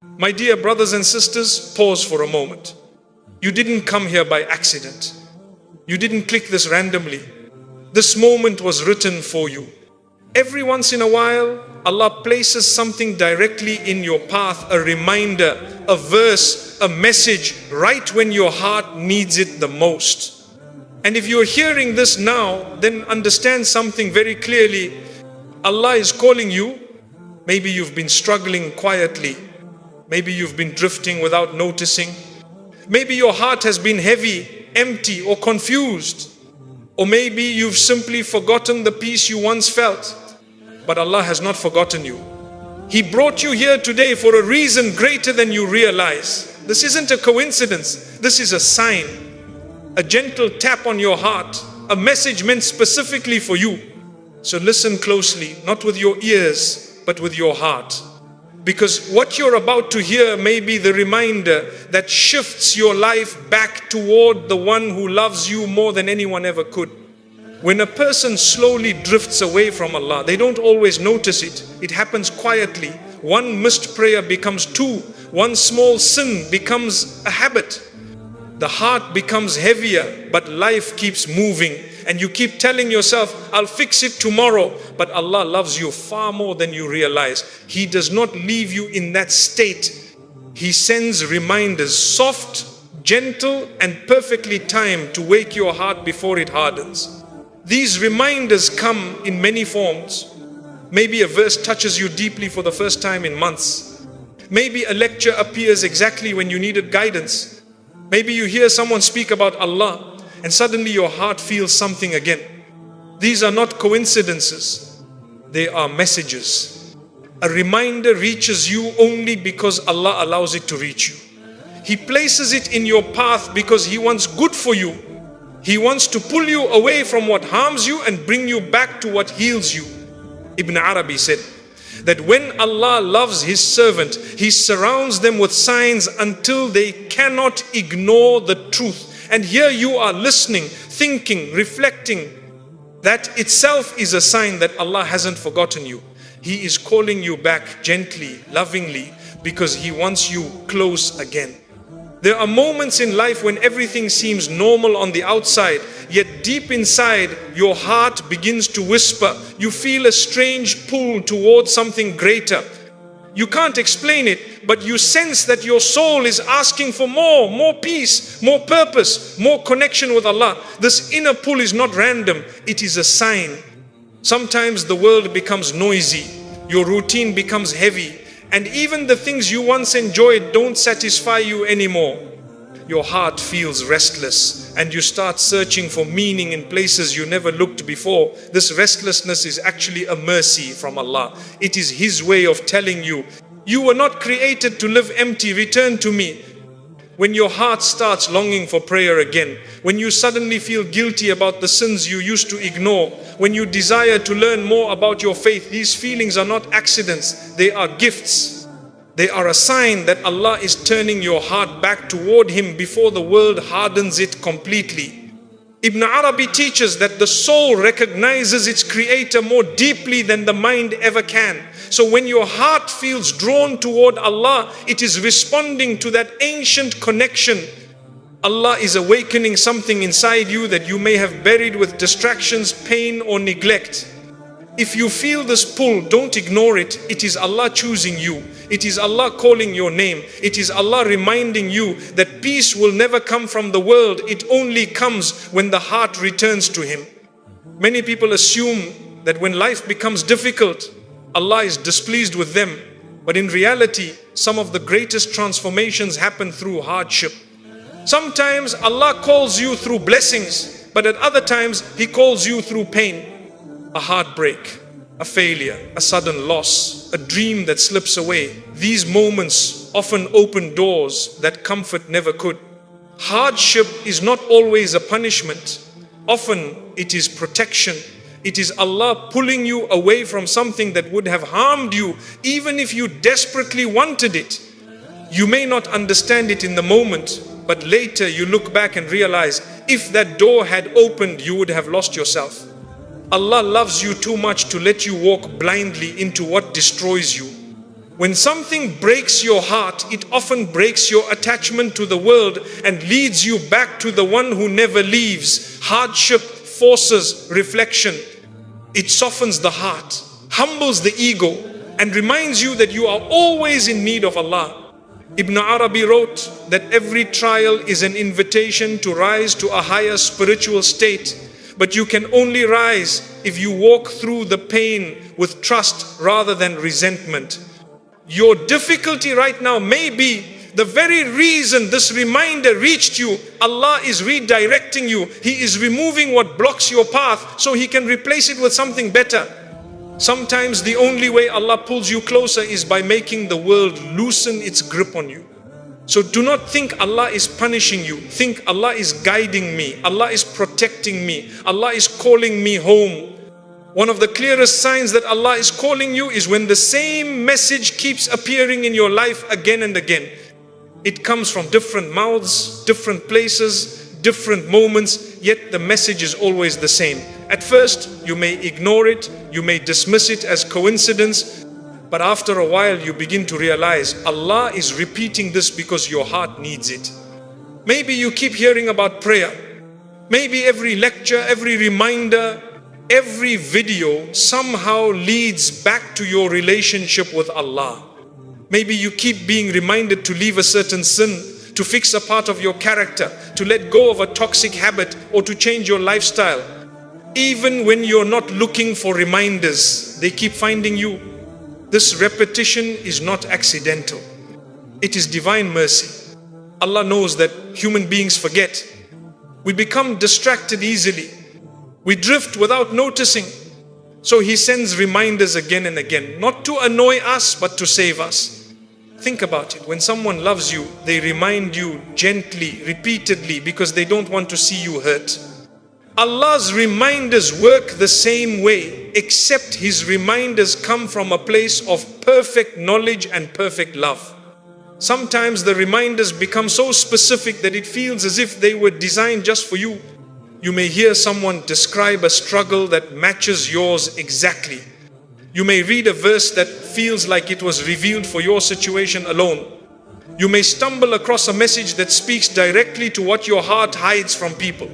My dear brothers and sisters, pause for a moment. You didn't come here by accident. You didn't click this randomly. This moment was written for you. Every once in a while, Allah places something directly in your path, a reminder, a verse, a message, right when your heart needs it the most. And if you're hearing this now, then understand something very clearly. Allah is calling you. Maybe you've been struggling quietly. Maybe you've been drifting without noticing. Maybe your heart has been heavy, empty, or confused. Or maybe you've simply forgotten the peace you once felt. But Allah has not forgotten you. He brought you here today for a reason greater than you realize. This isn't a coincidence. This is a sign. A gentle tap on your heart. A message meant specifically for you. So listen closely, not with your ears, but with your heart. Because what you're about to hear may be the reminder that shifts your life back toward the one who loves you more than anyone ever could. When a person slowly drifts away from Allah, they don't always notice it. It happens quietly. One missed prayer becomes two. One small sin becomes a habit. The heart becomes heavier, but life keeps moving. And you keep telling yourself, I'll fix it tomorrow. But Allah loves you far more than you realize. He does not leave you in that state. He sends reminders, soft, gentle, and perfectly timed to wake your heart before it hardens. These reminders come in many forms. Maybe a verse touches you deeply for the first time in months. Maybe a lecture appears exactly when you needed guidance. Maybe you hear someone speak about Allah and suddenly your heart feels something again. These are not coincidences. They are messages. A reminder reaches you only because Allah allows it to reach you. He places it in your path because He wants good for you. He wants to pull you away from what harms you and bring you back to what heals you. Ibn Arabi said that when Allah loves His servant, He surrounds them with signs until they cannot ignore the truth. And here you are listening, thinking, reflecting. That itself is a sign that Allah hasn't forgotten you. He is calling you back gently, lovingly, because He wants you close again. There are moments in life when everything seems normal on the outside, yet deep inside your heart begins to whisper. You feel a strange pull towards something greater. You can't explain it, but you sense that your soul is asking for more peace, more purpose, more connection with Allah. This inner pull is not random, it is a sign. Sometimes the world becomes noisy, your routine becomes heavy, and even the things you once enjoyed don't satisfy you anymore. Your heart feels restless and you start searching for meaning in places you never looked before. This restlessness is actually a mercy from Allah. It is His way of telling you, you were not created to live empty, return to me. When your heart starts longing for prayer again, when you suddenly feel guilty about the sins you used to ignore, when you desire to learn more about your faith, these feelings are not accidents, they are gifts. They are a sign that Allah is turning your heart back toward Him before the world hardens it completely. Ibn Arabi teaches that the soul recognizes its creator more deeply than the mind ever can. So when your heart feels drawn toward Allah, it is responding to that ancient connection. Allah is awakening something inside you that you may have buried with distractions, pain, or neglect. If you feel this pull, don't ignore it. It is Allah choosing you. It is Allah calling your name. It is Allah reminding you that peace will never come from the world. It only comes when the heart returns to Him. Many people assume that when life becomes difficult, Allah is displeased with them. But in reality, some of the greatest transformations happen through hardship. Sometimes Allah calls you through blessings, but at other times He calls you through pain. A heartbreak, a failure, a sudden loss, a dream that slips away. These moments often open doors that comfort never could. Hardship is not always a punishment. Often it is protection. It is Allah pulling you away from something that would have harmed you even if you desperately wanted it. You may not understand it in the moment, but later you look back and realize if that door had opened, you would have lost yourself. Allah loves you too much to let you walk blindly into what destroys you. When something breaks your heart, it often breaks your attachment to the world and leads you back to the one who never leaves. Hardship forces reflection. It softens the heart, humbles the ego, and reminds you that you are always in need of Allah. Ibn Arabi wrote that every trial is an invitation to rise to a higher spiritual state, but you can only rise if you walk through the pain with trust rather than resentment. Your difficulty right now may be the very reason this reminder reached you. Allah is redirecting you. He is removing what blocks your path so He can replace it with something better. Sometimes the only way Allah pulls you closer is by making the world loosen its grip on you. So do not think Allah is punishing you. Think Allah is guiding me. Allah is protecting me. Allah is calling me home. One of the clearest signs that Allah is calling you is when the same message keeps appearing in your life again and again. It comes from different mouths, different places, different moments, yet the message is always the same. At first, you may ignore it, you may dismiss it as coincidence, but after a while you begin to realize Allah is repeating this because your heart needs it. Maybe you keep hearing about prayer. Maybe every lecture, every reminder, every video somehow leads back to your relationship with Allah. Maybe you keep being reminded to leave a certain sin, to fix a part of your character, to let go of a toxic habit, or to change your lifestyle. Even when you're not looking for reminders, they keep finding you. This repetition is not accidental. It is divine mercy. Allah knows that human beings forget. We become distracted easily. We drift without noticing. So He sends reminders again and again, not to annoy us, but to save us. Think about it. When someone loves you, they remind you gently, repeatedly, because they don't want to see you hurt. Allah's reminders work the same way, except His reminders come from a place of perfect knowledge and perfect love. Sometimes the reminders become so specific that it feels as if they were designed just for you. You may hear someone describe a struggle that matches yours exactly. You may read a verse that feels like it was revealed for your situation alone. You may stumble across a message that speaks directly to what your heart hides from people.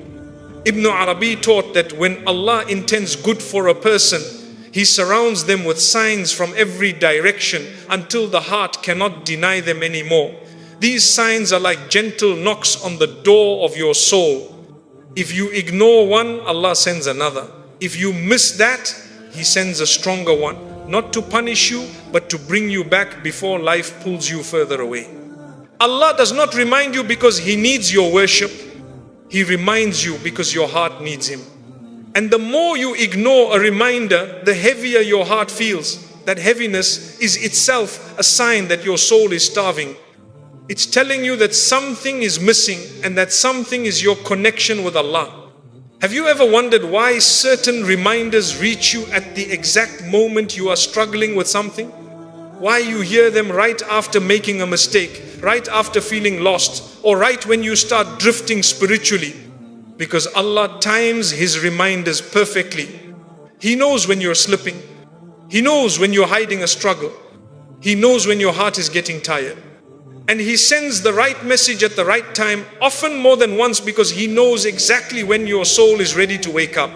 Ibn Arabi taught that when Allah intends good for a person, He surrounds them with signs from every direction until the heart cannot deny them anymore. These signs are like gentle knocks on the door of your soul. If you ignore one, Allah sends another. If you miss that, He sends a stronger one, not to punish you, but to bring you back before life pulls you further away. Allah does not remind you because He needs your worship. He reminds you because your heart needs Him. And the more you ignore a reminder, the heavier your heart feels. That heaviness is itself a sign that your soul is starving. It's telling you that something is missing, and that something is your connection with Allah. Have you ever wondered why certain reminders reach you at the exact moment you are struggling with something? Why you hear them right after making a mistake, right after feeling lost, or right when you start drifting spiritually? Because Allah times His reminders perfectly. He knows when you're slipping. He knows when you're hiding a struggle. He knows when your heart is getting tired. And He sends the right message at the right time, often more than once, because He knows exactly when your soul is ready to wake up.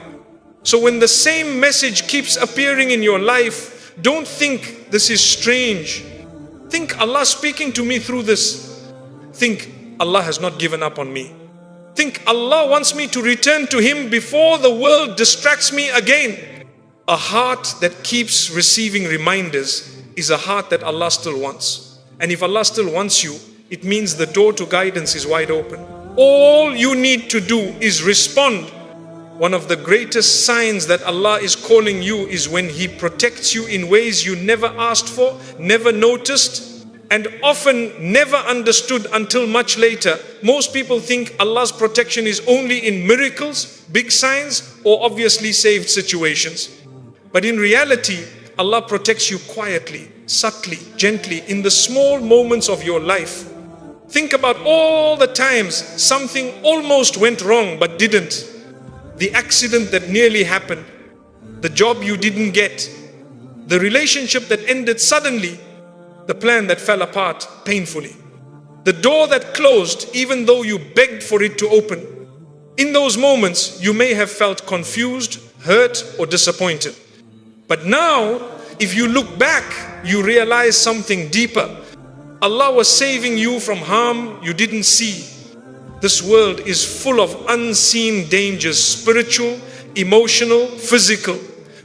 So when the same message keeps appearing in your life, don't think this is strange. Think Allah speaking to me through this. Think Allah has not given up on me. Think Allah wants me to return to Him before the world distracts me again. A heart that keeps receiving reminders is a heart that Allah still wants. And if Allah still wants you, it means the door to guidance is wide open. All you need to do is respond. One of the greatest signs that Allah is calling you is when He protects you in ways you never asked for, never noticed, and often never understood until much later. Most people think Allah's protection is only in miracles, big signs, or obviously saved situations. But in reality, Allah protects you quietly, subtly, gently, in the small moments of your life. Think about all the times something almost went wrong but didn't. The accident that nearly happened, the job you didn't get, the relationship that ended suddenly, The plan that fell apart painfully. The door that closed even though you begged for it to open. In those moments, you may have felt confused, hurt, or disappointed. But now, if you look back, you realize something deeper. Allah was saving you from harm you didn't see. This world is full of unseen dangers, spiritual, emotional, physical.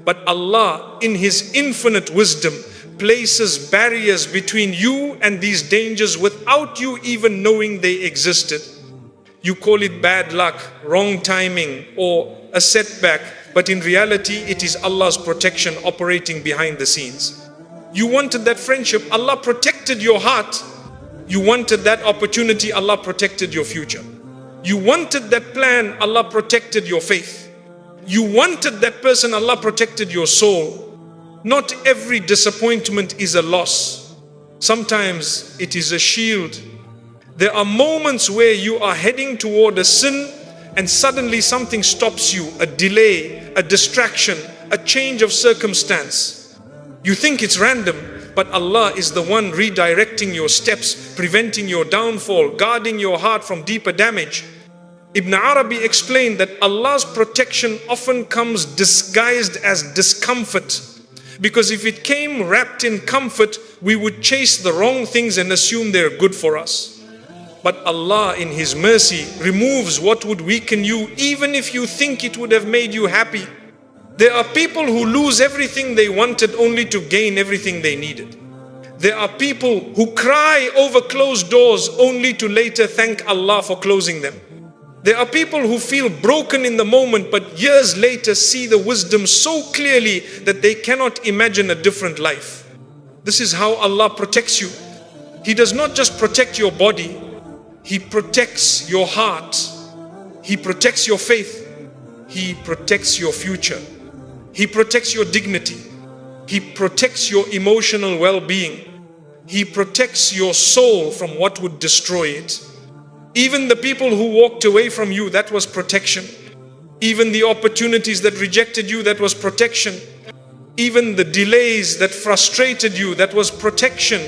But Allah, in His infinite wisdom, places barriers between you and these dangers without you even knowing they existed. You call it bad luck, wrong timing, or a setback, but in reality it is Allah's protection operating behind the scenes. You wanted that friendship, Allah protected your heart. You wanted that opportunity, Allah protected your future. You wanted that plan, Allah protected your faith. You wanted that person, Allah protected your soul. Not every disappointment is a loss. Sometimes it is a shield. There are moments where you are heading toward a sin and suddenly something stops you, a delay, a distraction, a change of circumstance. You think it's random, but Allah is the one redirecting your steps, preventing your downfall, guarding your heart from deeper damage. Ibn Arabi explained that Allah's protection often comes disguised as discomfort. Because if it came wrapped in comfort, we would chase the wrong things and assume they're good for us. But Allah in His mercy removes what would weaken you, even if you think it would have made you happy. There are people who lose everything they wanted only to gain everything they needed. There are people who cry over closed doors only to later thank Allah for closing them. There are people who feel broken in the moment but years later see the wisdom so clearly that they cannot imagine a different life. This is how Allah protects you. He does not just protect your body, He protects your heart. He protects your faith. He protects your future. He protects your dignity. He protects your emotional well-being. He protects your soul from what would destroy it. Even the people who walked away from you, that was protection. Even the opportunities that rejected you, that was protection. Even the delays that frustrated you, that was protection.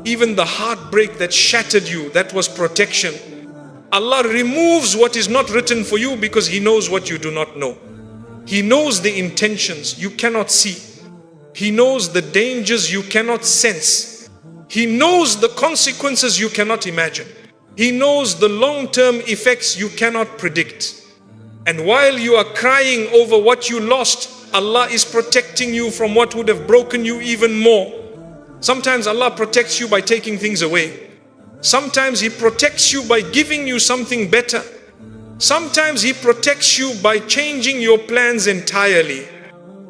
Even the heartbreak that shattered you, that was protection. Allah removes what is not written for you because He knows what you do not know. He knows the intentions you cannot see. He knows the dangers you cannot sense. He knows the consequences you cannot imagine. He knows the long-term effects you cannot predict. And while you are crying over what you lost, Allah is protecting you from what would have broken you even more. Sometimes Allah protects you by taking things away. Sometimes He protects you by giving you something better. Sometimes He protects you by changing your plans entirely.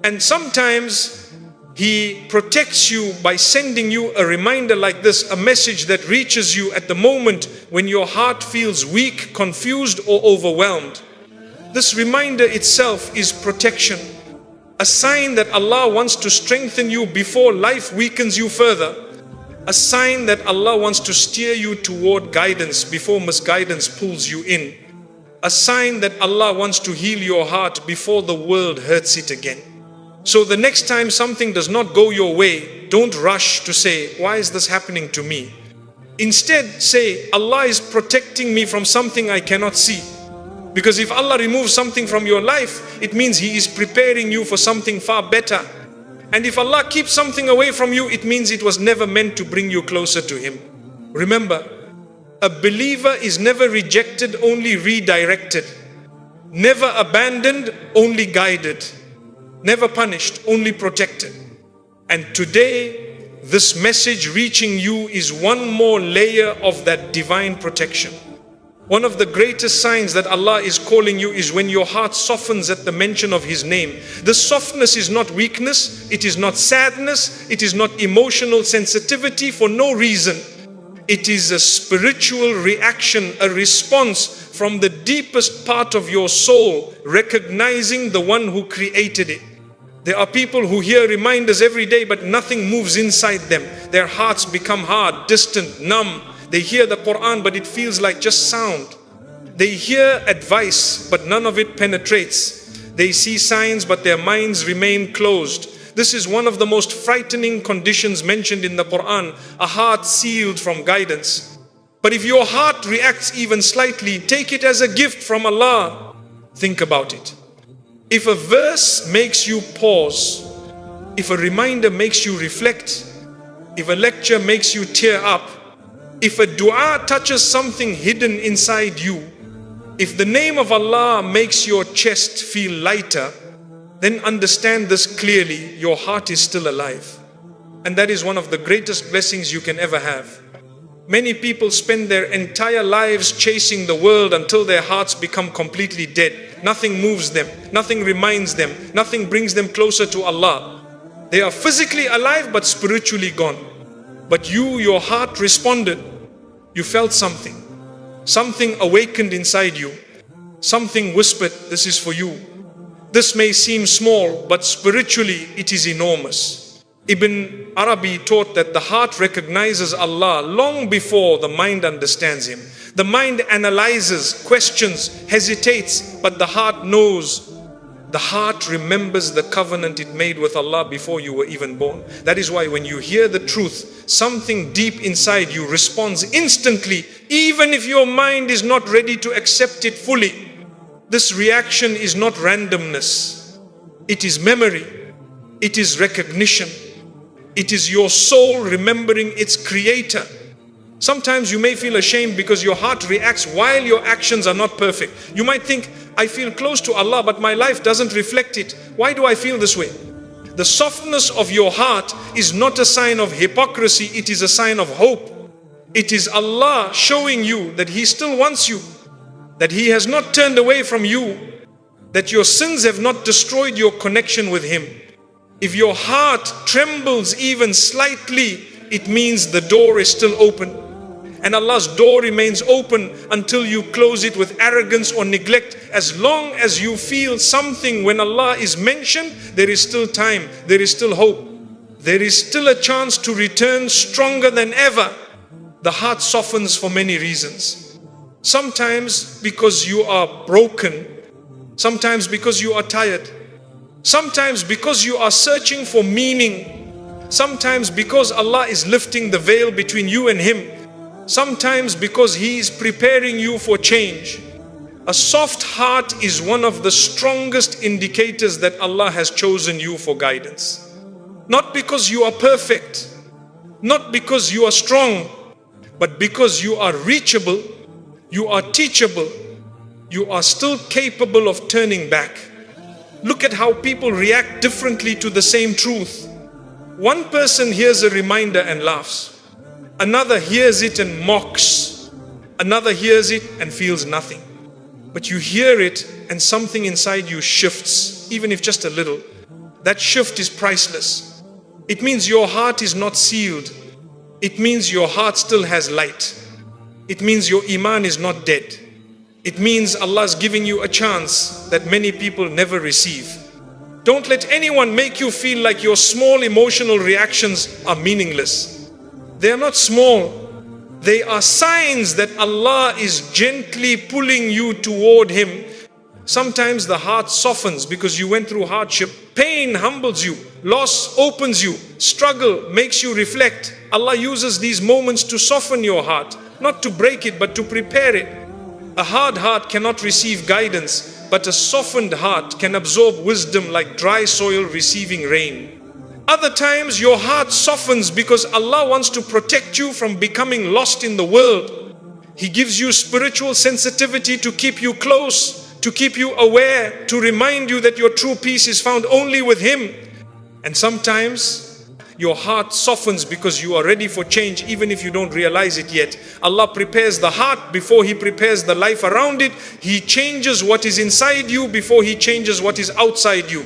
And sometimes He protects you by sending you a reminder like this, a message that reaches you at the moment when your heart feels weak, confused, or overwhelmed. This reminder itself is protection. A sign that Allah wants to strengthen you before life weakens you further. A sign that Allah wants to steer you toward guidance before misguidance pulls you in. A sign that Allah wants to heal your heart before the world hurts it again. So the next time something does not go your way, don't rush to say, why is this happening to me? Instead, say, Allah is protecting me from something I cannot see. Because if Allah removes something from your life, it means He is preparing you for something far better. And if Allah keeps something away from you, it means it was never meant to bring you closer to Him. Remember, a believer is never rejected, only redirected. Never abandoned, only guided. Never punished, only protected. And today, this message reaching you is one more layer of that divine protection. One of the greatest signs that Allah is calling you is when your heart softens at the mention of His name. This softness is not weakness, it is not sadness, it is not emotional sensitivity for no reason. It is a spiritual reaction, a response from the deepest part of your soul, recognizing the one who created it. There are people who hear reminders every day, but nothing moves inside them. Their hearts become hard, distant, numb. They hear the Quran, but it feels like just sound. They hear advice, but none of it penetrates. They see signs, but their minds remain closed. This is one of the most frightening conditions mentioned in the Quran, a heart sealed from guidance. But if your heart reacts even slightly, take it as a gift from Allah. Think about it. If a verse makes you pause, if a reminder makes you reflect, if a lecture makes you tear up, if a dua touches something hidden inside you, if the name of Allah makes your chest feel lighter, then understand this clearly, your heart is still alive. And that is one of the greatest blessings you can ever have. Many people spend their entire lives chasing the world until their hearts become completely dead. Nothing moves them, nothing reminds them, nothing brings them closer to Allah. They are physically alive but spiritually gone. But your heart responded. You felt something. Something awakened inside you. Something whispered, this is for you. This may seem small, but spiritually it is enormous. Ibn Arabi taught that the heart recognizes Allah long before the mind understands Him. The mind analyzes, questions, hesitates, but the heart knows. The heart remembers the covenant it made with Allah before you were even born. That is why when you hear the truth, something deep inside you responds instantly, even if your mind is not ready to accept it fully. This reaction is not randomness. It is memory. It is recognition. It is your soul remembering its creator. Sometimes you may feel ashamed because your heart reacts while your actions are not perfect. You might think, I feel close to Allah, but my life doesn't reflect it. Why do I feel this way? The softness of your heart is not a sign of hypocrisy, it is a sign of hope. It is Allah showing you that He still wants you, that He has not turned away from you, that your sins have not destroyed your connection with Him. If your heart trembles even slightly, it means the door is still open. And Allah's door remains open until you close it with arrogance or neglect. As long as you feel something when Allah is mentioned, there is still time, there is still hope. There is still a chance to return stronger than ever. The heart softens for many reasons. Sometimes because you are broken, sometimes because you are tired, sometimes because you are searching for meaning, sometimes because Allah is lifting the veil between you and Him, sometimes because He is preparing you for change. A soft heart is one of the strongest indicators that Allah has chosen you for guidance. Not because you are perfect, not because you are strong, but because you are reachable, you are teachable, you are still capable of turning back. Look at how people react differently to the same truth. One person hears a reminder and laughs. Another hears it and mocks. Another hears it and feels nothing. But you hear it and something inside you shifts, even if just a little. That shift is priceless. It means your heart is not sealed. It means your heart still has light. It means your Iman is not dead. It means Allah is giving you a chance that many people never receive. Don't let anyone make you feel like your small emotional reactions are meaningless. They are not small. They are signs that Allah is gently pulling you toward Him. Sometimes the heart softens because you went through hardship. Pain humbles you. Loss opens you. Struggle makes you reflect. Allah uses these moments to soften your heart, not to break it, but to prepare it. A hard heart cannot receive guidance, but a softened heart can absorb wisdom like dry soil receiving rain. Other times your heart softens because Allah wants to protect you from becoming lost in the world. He gives you spiritual sensitivity to keep you close, to keep you aware, to remind you that your true peace is found only with Him. And sometimes your heart softens because you are ready for change, even if you don't realize it yet. Allah prepares the heart before He prepares the life around it. He changes what is inside you before He changes what is outside you.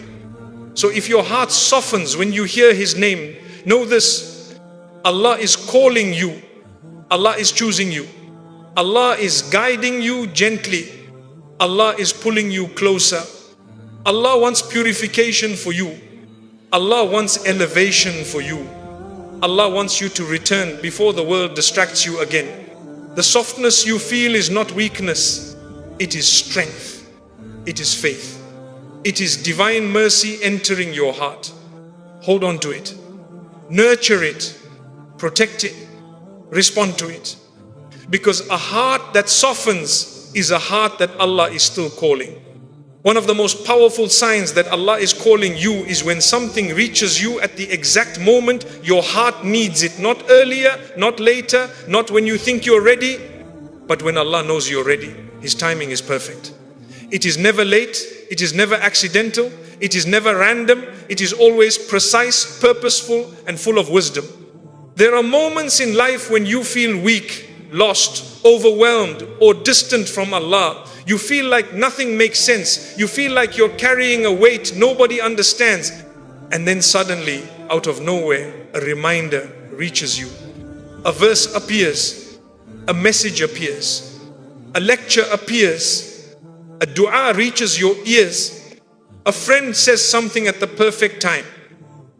So if your heart softens when you hear His name, know this: Allah is calling you. Allah is choosing you. Allah is guiding you gently. Allah is pulling you closer. Allah wants purification for you. Allah wants elevation for you. Allah wants you to return before the world distracts you again. The softness you feel is not weakness. It is strength. It is faith. It is divine mercy entering your heart. hold on to it, nurture it, protect it, respond to it. Because a heart that softens is a heart that Allah is still calling. One of the most powerful signs that Allah is calling you is when something reaches you at the exact moment your heart needs it. Not earlier, not later, not when you think you're ready, but when Allah knows you're ready. His timing is perfect. It is never late, it is never accidental, it is never random, it is always precise, purposeful, and full of wisdom. There are moments in life when you feel weak, lost, overwhelmed, or distant from Allah. You feel like nothing makes sense. You feel like you're carrying a weight nobody understands. And then suddenly, out of nowhere, a reminder reaches you. A verse appears. A message appears. A lecture appears. A dua reaches your ears. A friend says something at the perfect time.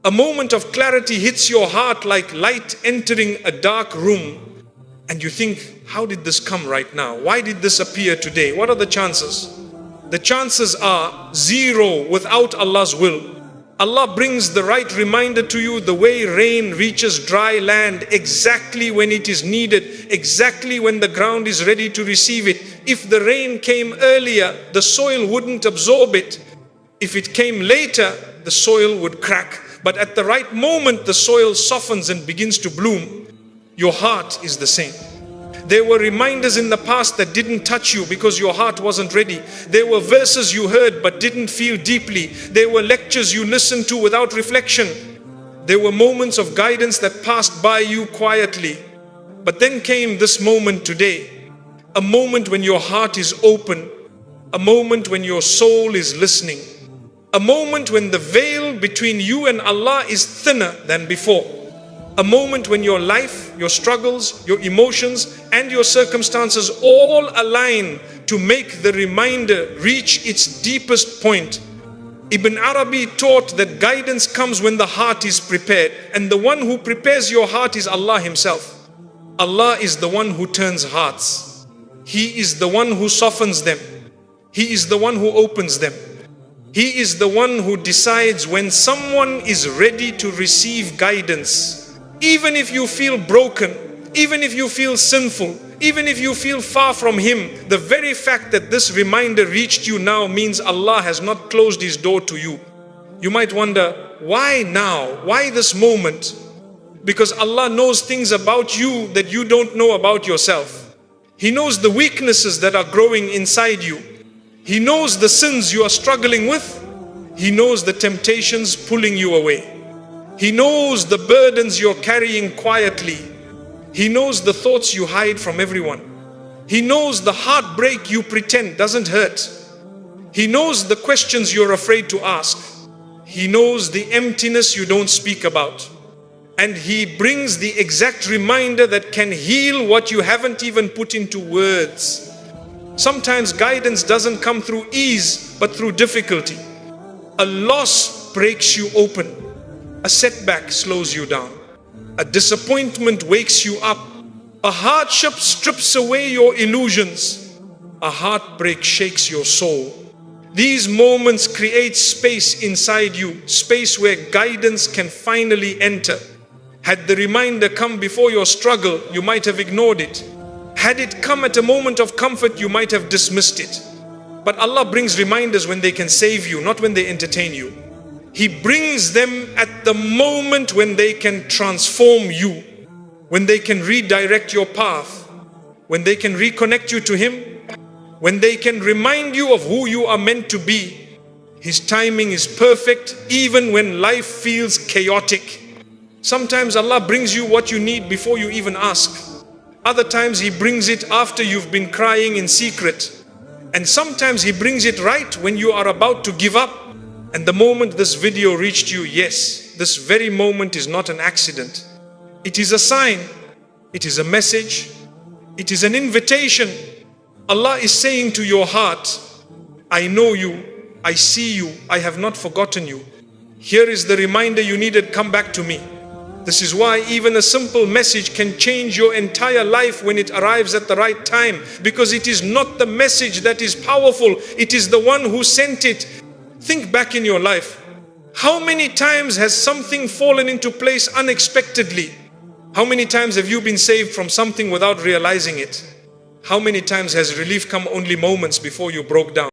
A moment of clarity hits your heart like light entering a dark room. And you think, how did this come right now? Why did this appear today? What are the chances? The chances are zero without Allah's will. Allah brings the right reminder to you the way rain reaches dry land exactly when it is needed, exactly when the ground is ready to receive it. If the rain came earlier, the soil wouldn't absorb it. If it came later, the soil would crack. But at the right moment, the soil softens and begins to bloom. Your heart is the same. There were reminders in the past that didn't touch you because your heart wasn't ready. There were verses you heard but didn't feel deeply. There were lectures you listened to without reflection. There were moments of guidance that passed by you quietly. But then came this moment today. A moment when your heart is open. A moment when your soul is listening. A moment when the veil between you and Allah is thinner than before. A moment when your life, your struggles, your emotions and your circumstances all align to make the reminder reach its deepest point. Ibn Arabi taught that guidance comes when the heart is prepared, and the one who prepares your heart is Allah Himself. Allah is the one who turns hearts. He is the one who softens them. He is the one who opens them. He is the one who decides when someone is ready to receive guidance. Even if you feel broken, even if you feel sinful, even if you feel far from Him, the very fact that this reminder reached you now means Allah has not closed His door to you. You might wonder, why now? Why this moment? Because Allah knows things about you that you don't know about yourself. He knows the weaknesses that are growing inside you. He knows the sins you are struggling with. He knows the temptations pulling you away. He knows the burdens you're carrying quietly. He knows the thoughts you hide from everyone. He knows the heartbreak you pretend doesn't hurt. He knows the questions you're afraid to ask. He knows the emptiness you don't speak about. And He brings the exact reminder that can heal what you haven't even put into words. Sometimes guidance doesn't come through ease, but through difficulty. A loss breaks you open. A setback slows you down. A disappointment wakes you up. A hardship strips away your illusions. A heartbreak shakes your soul. These moments create space inside you, space where guidance can finally enter. Had the reminder come before your struggle, you might have ignored it. Had it come at a moment of comfort, you might have dismissed it. But Allah brings reminders when they can save you, not when they entertain you. He brings them at the moment when they can transform you, when they can redirect your path, when they can reconnect you to Him, when they can remind you of who you are meant to be. His timing is perfect even when life feels chaotic. Sometimes Allah brings you what you need before you even ask. Other times He brings it after you've been crying in secret. And sometimes He brings it right when you are about to give up. And the moment this video reached you, yes, this very moment is not an accident. It is a sign. It is a message. It is an invitation. Allah is saying to your heart, I know you. I see you. I have not forgotten you. Here is the reminder you needed. Come back to me. This is why even a simple message can change your entire life when it arrives at the right time. Because it is not the message that is powerful. It is the one who sent it. Think back in your life. How many times has something fallen into place unexpectedly? How many times have you been saved from something without realizing it? How many times has relief come only moments before you broke down?